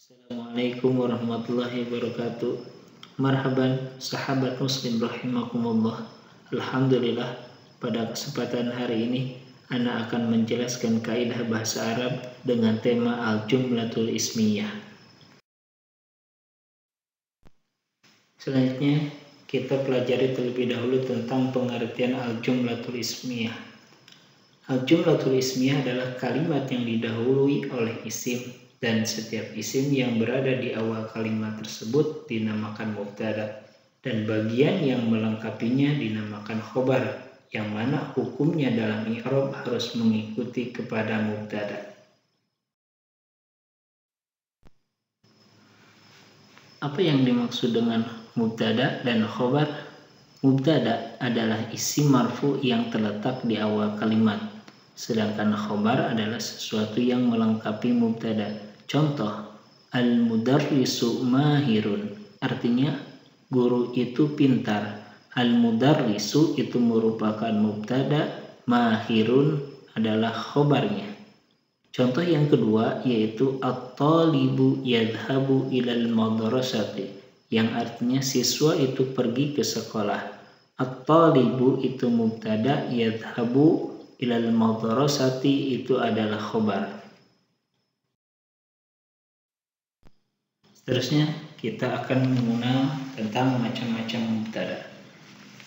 Assalamualaikum warahmatullahi wabarakatuh. Marhaban sahabat muslim rahimakumullah. Alhamdulillah, pada kesempatan hari ini Ana akan menjelaskan kaidah bahasa Arab dengan tema al-jumlatul ismiyah. Selanjutnya kita pelajari terlebih dahulu tentang pengertian al-jumlatul ismiyah. Al-jumlatul ismiyah adalah kalimat yang didahului oleh isim, dan setiap isim yang berada di awal kalimat tersebut dinamakan mubtada, dan bagian yang melengkapinya dinamakan khobar, yang mana hukumnya dalam i'rab harus mengikuti kepada mubtada. Apa yang dimaksud dengan mubtada dan khobar? Mubtada adalah isim marfu yang terletak di awal kalimat, sedangkan khobar adalah sesuatu yang melengkapi mubtada. Contoh, al-mudarrisu mahirun, artinya guru itu pintar. Al-mudarrisu itu merupakan mubtada, mahirun adalah khobarnya. Contoh yang kedua yaitu at-talibu yadhabu ilal madrasati, yang artinya siswa itu pergi ke sekolah. At-talibu itu mubtada, yadhabu ilal madrasati itu adalah khobar. Seterusnya kita akan mengenal tentang macam-macam mubtada.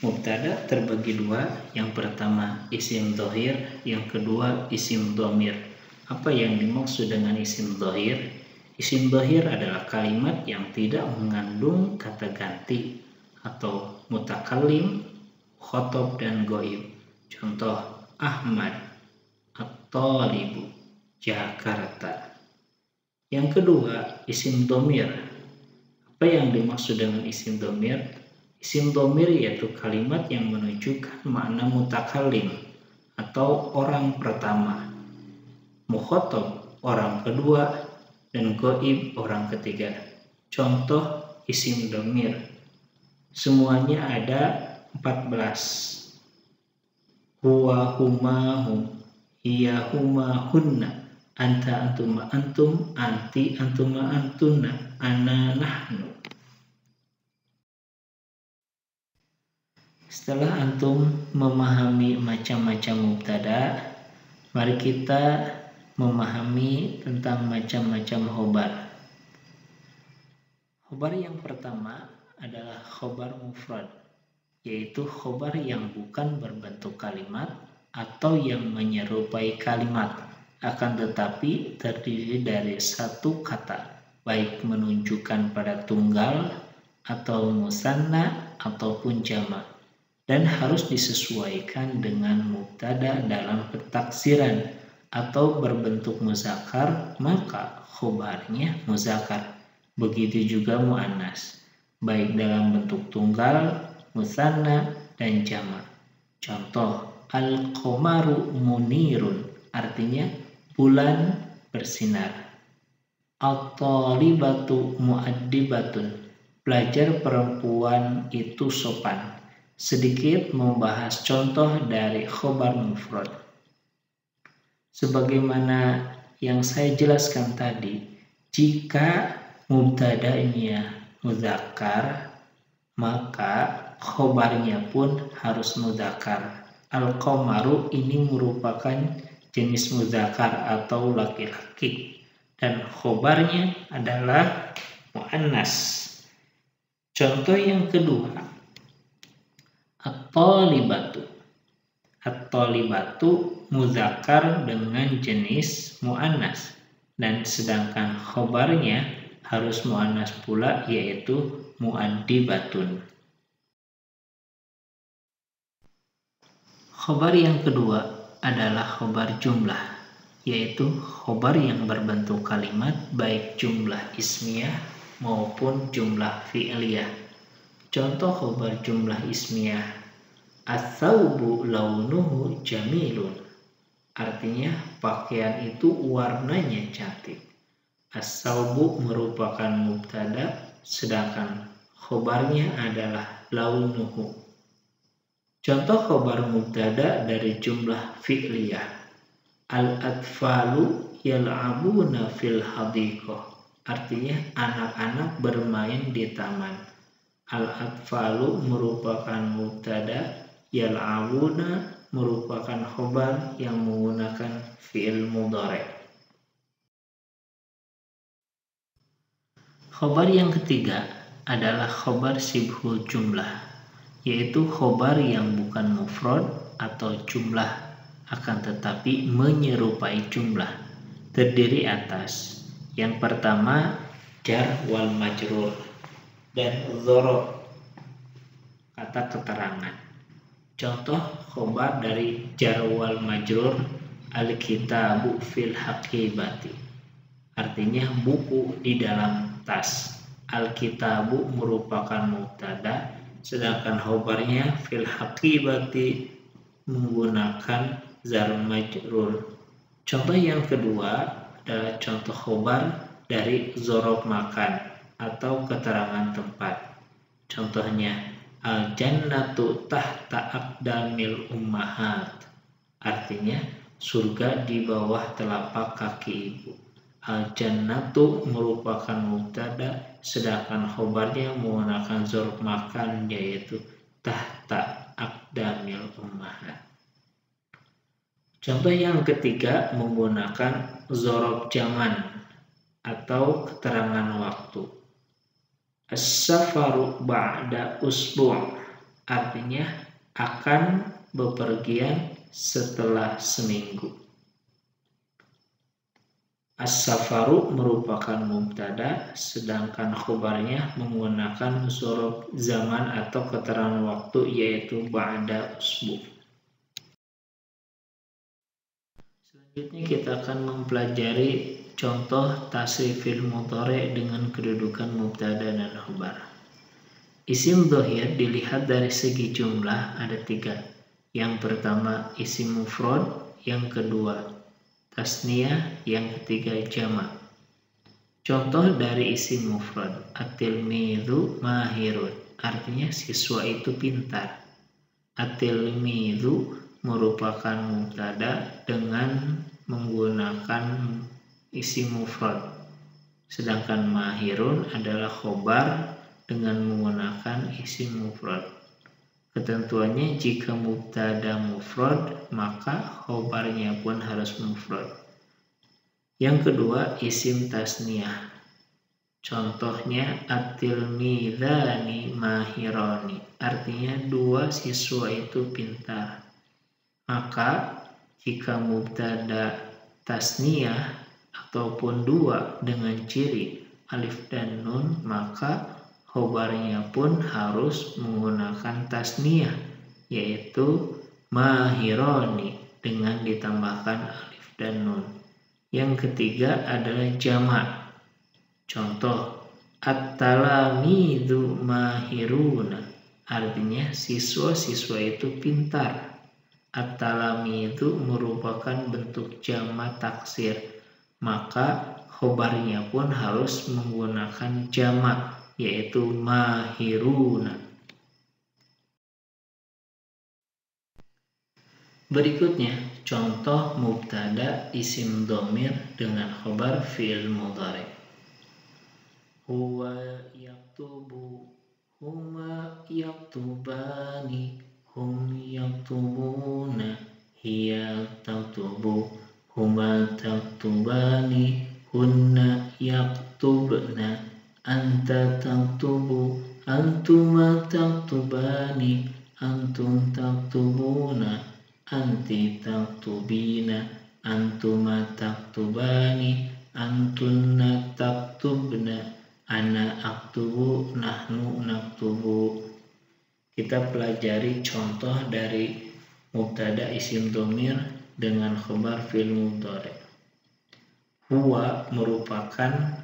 Mubtada terbagi dua, yang pertama isim dhahir, yang kedua isim dhamir. Apa yang dimaksud dengan isim dhahir? Isim dhahir adalah kalimat yang tidak mengandung kata ganti atau mutakallim, khotob, dan ghaib. Contoh, Ahmad, at-talibu, Jakarta. Yang kedua, isim dhamir. Apa yang dimaksud dengan isim dhamir? Isim dhamir yaitu kalimat yang menunjukkan makna mutakallim atau orang pertama, mukhatab orang kedua, dan ghaib orang ketiga. Contoh isim dhamir. Semuanya ada 14. Huwa huma hum, hiya huma hunna, anta antuma antum, anti antuma antunna, ana nahnu. Setelah antum memahami macam-macam mubtada, mari kita memahami tentang macam-macam khobar. Khobar yang pertama adalah khobar mufrad, yaitu khobar yang bukan berbentuk kalimat atau yang menyerupai kalimat, akan tetapi terdiri dari satu kata, baik menunjukkan pada tunggal atau musanna ataupun jamak, dan harus disesuaikan dengan mubtada dalam pentaksiran atau berbentuk muzakkar, maka khobarnya muzakkar. Begitu juga muannas, baik dalam bentuk tunggal, musanna, dan jamak. Contoh, al-qamaru munirun, artinya bulan bersinar. At-talibatu muaddibatun, pelajar perempuan itu sopan. Sedikit membahas contoh dari khobar mufrad. Sebagaimana yang saya jelaskan tadi, jika mubtada'nya mudzakkar, maka khobarnya pun harus mudzakkar. Al-qamaru ini merupakan jenis mudzakkar atau laki-laki, dan khobarnya adalah muannas. Contoh yang kedua, at-talibatu. At-talibatu mudzakkar dengan jenis muannas, dan sedangkan khobarnya harus muannas pula, yaitu muaddibatun. Khobar yang kedua adalah khobar jumlah, yaitu khobar yang berbentuk kalimat baik jumlah ismiyah maupun jumlah fi'liyah. Contoh khobar jumlah ismiyah, ats-tsaubu launuhu jamilun, artinya pakaian itu warnanya cantik. Ats-tsaubu merupakan mubtada, sedangkan khobarnya adalah launuhu. Contoh khobar mubtada dari jumlah fi'liyah, al-atfalu yal'abuna fil hadiqah, artinya anak-anak bermain di taman. Al-atfalu merupakan mubtada, yal'abuna merupakan khobar yang menggunakan fi'il mudhari'. Khobar yang ketiga adalah khobar sibhul jumlah, yaitu khobar yang bukan mufrad atau jumlah, akan tetapi menyerupai jumlah, terdiri atas yang pertama jar wal majrur dan dzaraf, kata keterangan. Contoh khobar dari jar wal majrur, al-kitabu fil haqibati, artinya buku di dalam tas. Al-kitabu merupakan mubtada, sedangkan khobarnya fil haqibati menggunakan jar majrur. Contoh yang kedua adalah contoh khobar dari dzaraf makan atau keterangan tempat. Contohnya al-jannatu tahta aqdamil ummahat, artinya surga di bawah telapak kaki ibu. Al-jannatu merupakan mubtada, sedangkan khobarnya menggunakan dzaraf makan, yaitu tahta aqdamil ummahat. Contoh yang ketiga menggunakan dzaraf zaman atau keterangan waktu. As-safaru ba'da usbu', artinya akan bepergian setelah seminggu. As-safaru merupakan mubtada, sedangkan khobarnya menggunakan dzaraf zaman atau keterangan waktu, yaitu ba'da usbu'. Selanjutnya kita akan mempelajari contoh tasrifil mudhari' dengan kedudukan mubtada dan khobar. Isim dhohir dilihat dari segi jumlah ada 3. Yang pertama isim mufrad, yang kedua tasniyah, yang ketiga jamak. Contoh dari isim mufrad, at-tilmidhu mahirun, artinya siswa itu pintar. At-tilmidhu merupakan mubtada dengan menggunakan isim mufrad, sedangkan mahirun adalah khobar dengan menggunakan isim mufrad. Ketentuannya jika mubtada mufrad maka khobarnya pun harus mufrad. Yang kedua isim tasniyah, contohnya at-tilmidhani mahirani, artinya 2 siswa itu pintar. Maka jika mubtada tasniyah ataupun 2 dengan ciri alif dan nun, maka khobarnya pun harus menggunakan tasniyah, yaitu mahironi dengan ditambahkan alif dan nun. Yang ketiga adalah jamak. Contoh at-talamidhu mahiruna, artinya siswa-siswa itu pintar. At-talamidhu merupakan bentuk jamak taksir, maka khobarnya pun harus menggunakan jamak, yaitu mahiruna. Berikutnya contoh mubtada isim dhamir dengan khobar fi'il mudhari'. Huwa yaktubu, huma yaktubani, hum yaktubuna, hiya taktubu, huma taktubani, hunna yaktubna, anta taktubu, antuma taktubani, antum taktubuna, anti taktubina, antuma taktubani, antunna taktubna, ana aktubu, nahnu naktubu. Kita pelajari contoh dari mubtada isim dhamir dengan khobar fi'il mudhari'. Huwa merupakan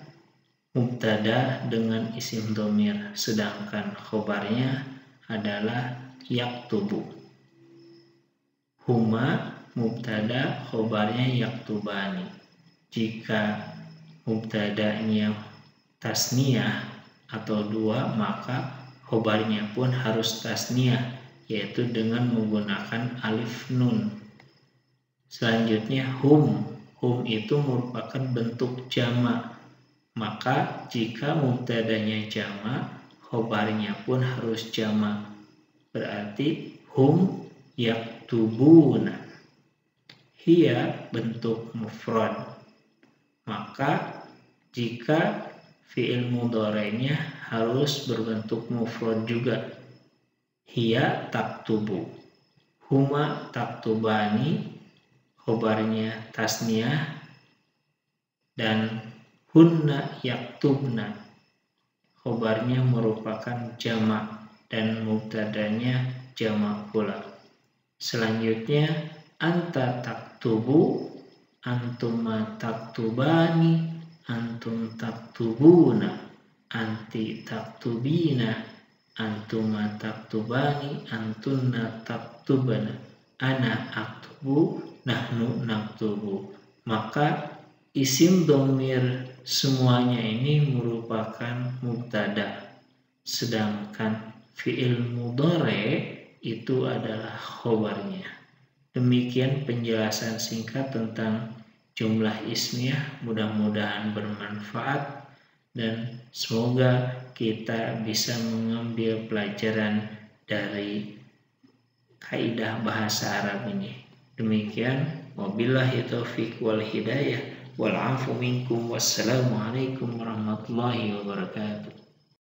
mubtada dengan isim dhamir, sedangkan khobarnya adalah yaktubu. Huma mubtada, khobarnya yaktubani. Jika mubtadanya tasniyah atau 2, maka khobarnya pun harus tasniyah, yaitu dengan menggunakan alif nun. Selanjutnya hum itu merupakan bentuk jamak, Maka jika mubtadanya jamak, khobarnya pun harus jamak. Berarti hum yaktubuna. Hiya bentuk mufrad. Maka jika fi'il mudhari'nya harus berbentuk mufrad juga. Hiya taktubu. Huma taktubani. Khobarnya tasniyah. Dan hunna yaktubna, khobarnya merupakan jamak dan mubtadanya jamak pula. Selanjutnya anta taktubu, antuma taktubani, antum taktubuna, anti taktubina, antuma taktubani, antunna taktubana, ana aktubu, nahnu naktubu. Maka isim dhamir semuanya ini merupakan mubtada, sedangkan fi'il mudhari itu adalah khobarnya. Demikian penjelasan singkat tentang jumlah ismiyah, mudah-mudahan bermanfaat dan semoga kita bisa mengambil pelajaran dari kaidah bahasa Arab ini. Demikian, wabillahi taufiq wal hidayah. Wal afu minkum. Wassalamualaikum warahmatullahi wabarakatuh.